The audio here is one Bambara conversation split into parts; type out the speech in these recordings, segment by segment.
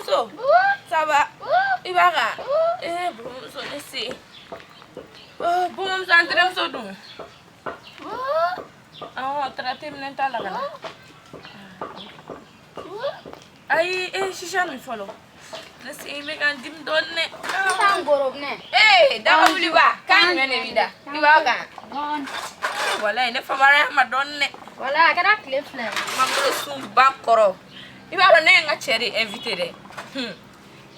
Burumuso. Ça va? Ibaka. Burumuso, laissez. Burumuso, entremuso dum. Traté minta la gana. Ay, shisha mi follow. Laissez me kan dim donne. Tangorobne. Daga wuli ba? Kan mene vida. Ibaka. Wala ine famara ma donne. Wala kada klefle. Mangoro sum bakoro. Ibaka ne nga chéri invité de.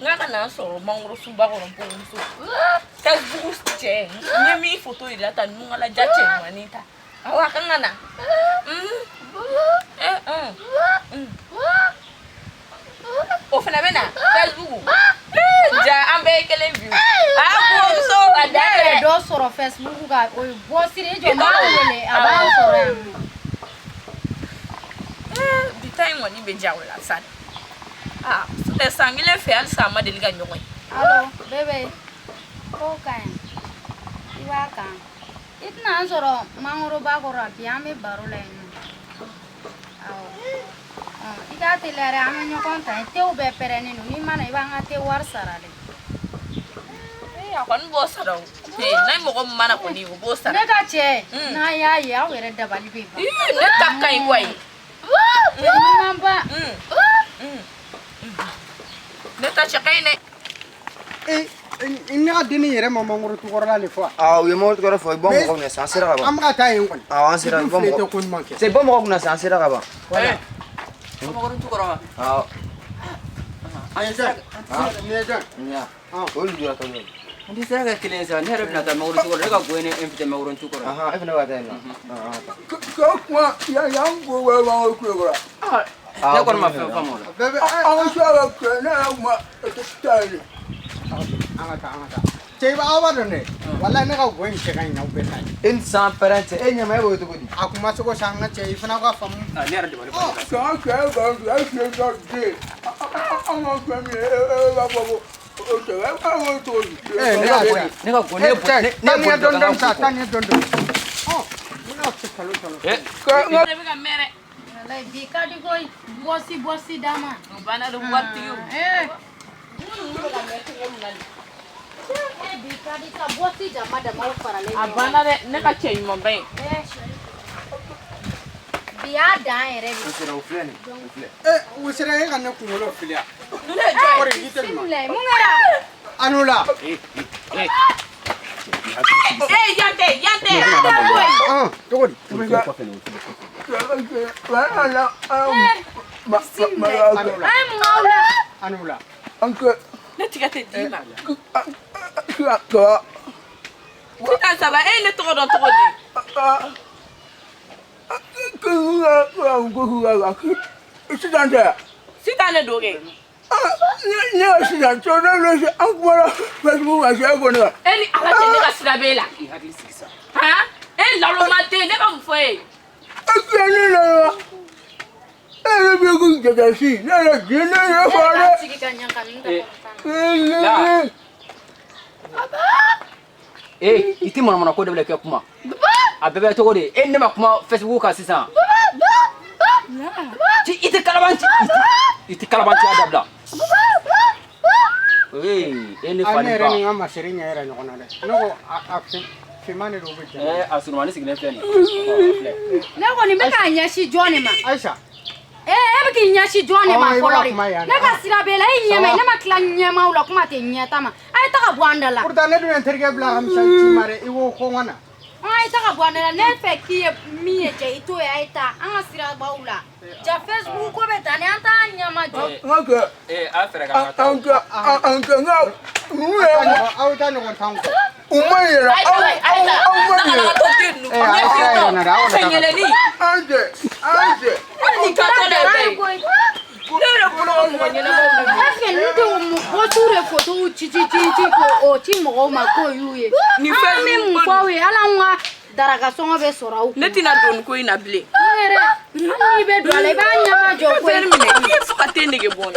Nga kana so mangoro sum bakoro ponso. Facebook che. Nyemi photo ila ta nungala jache manita. Awa kangana. O fenomena Facebook. Ja ambe kele view. Bonso Adare do soro Facebook ga o bosire jo ma wele aba soro. Di time woni be jawla sad. So sangile fe al sama deliga nyoy. Allo bebe. Ko kan. Iwa kan. Itna soro mangoro ba ko rabi ame baro le. Ika telere ame nyokonta te o be perene no ni mana iba ngate war sarale. Kon bo saraw nay mo ko mana ko ni bo saraw Ne ka che na ya were dabali be ba ne takay koy mamba ne ta che kay ne inni adini yere mama ngoro tu korala le fois we mo ko fo bon ko ne sans sera ba am ga tay ngol an sera bon ko manke c'est bon ko na sans sera ba voilà mama ko tu korala ay sa ne ja ya ko lu dura to Ndi sera ka kilen sa ne rabna ta maguru tukoro ka goene invité maguru tukoro ifna wa tayna ko ko ya yango wa wa ko ko ne kon ma fa mo bebe an sa ko na ma tayni anga te ba awado ne wala ne ka go in chekai na ube tay in sans parente enya mai bo to gudi akuma soko sanga che ifna ka fam ne ra de bari ka ka ba ya se ka de anga ko mi ba bo ne ka goene ne don don sa tanya don don muna se kalo ne be ga mere la bi ka di koy bosi dama bana do warti yo bi ka di ka bosi dama dama farale abana ne ka che mo be biya da ere bi sera uflene usere ga ne ku ngolo filia dule joy ore gitel ma simle mungera anula yante togodi anula ne tigate di ma Tita saba ne to don to di Sitane doge Eli ala te ne ka sirabela ha la lo mate ne ka mfoe sigi kanyanga ninda iti mana ko de bele ke kuma abebe to de ne ma kuma Facebook ka sisan ti ite kalabanci adabla ene fani anere ba ni ngama serinya era no kona de no fimane do be asunumani signe feni ne ko ni me ka nyashi jone ma aisha ebe ki nyashi jone ma Oh, kolori iwa kuma ya, ne ka sirabela nyema ne ma klan nyema ula kuma te nyata ma ay ta ka bwandala pourtant ne do interge bla ham santi mare iwo ko ngana ay ta ka bwandala ne fe ki mi je ito ay ta an sira baula ja Facebook ko be tane anta nyama jo afere ka mata auta no kon tango ne tina don ko ina bile ni be do le ba nyama jo ko fermine il faut attendre que bon